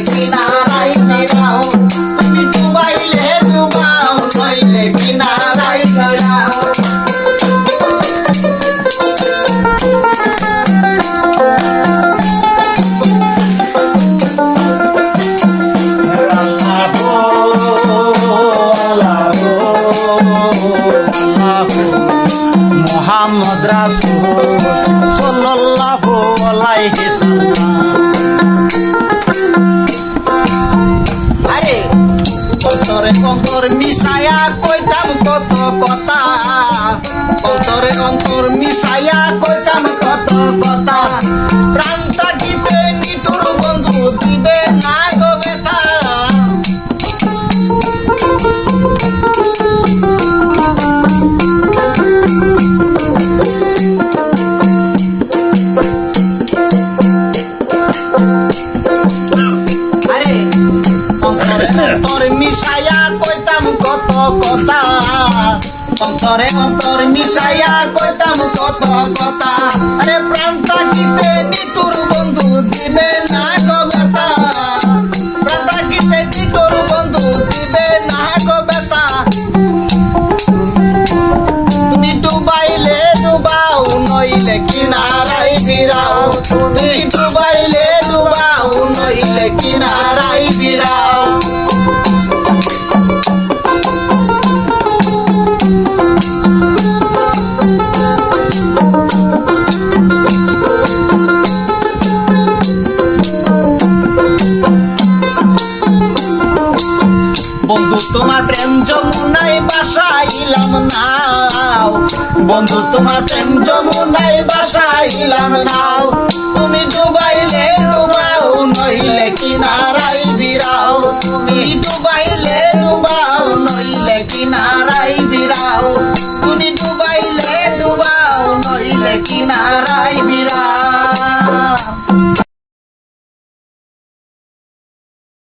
কিনারাই ফিরাও, তুমি ডুবাইলে ডুবাও নইলে কিনারাই ফিরাও। মুহাম্মদ রাসূল সাল্লাল্লাহু আলাইহি সাল্লাম। আরে অন্তরে অন্তর মিশায়া কইতাম কত কথা, অন্তরে অন্তর মিশায়া কইতাম কত কথা, প্রাণ থাকিতে নিটুর বন্ধু দিবে না গো ব্যথা। অন্তরে মিশাইয়া কইতাম কত কথা, অন্তরে অন্তর মিশাইয়া কইতাম কত কথা, আরে প্রাণ থাকিতে নিটুর বন্ধু দিবে না গো ব্যথা, প্রাণ থাকিতে নিটুর বন্ধু দিবে না গো ব্যথা। তুমি ডুবাইলে ডুবাও নইলে কিনারাই ফিরাও, তুমি ডুবাইলে ডুবাও নইলে কিনারাই ফিরাও। বন্ধু তোমার প্রেম যমুনায় বাসাইলাম নাও, বন্ধু তোমার প্রেম যমুনায় বাসাইলাম নাও, তুমি ডুবাইলে ডুবাও নইলে কিনারাই ফিরাও, তুমি ডুবাইলে ডুবাও নইলে কিনারাই ফিরাও, তুমি ডুবাইলে ডুবাও নইলে কিনারাই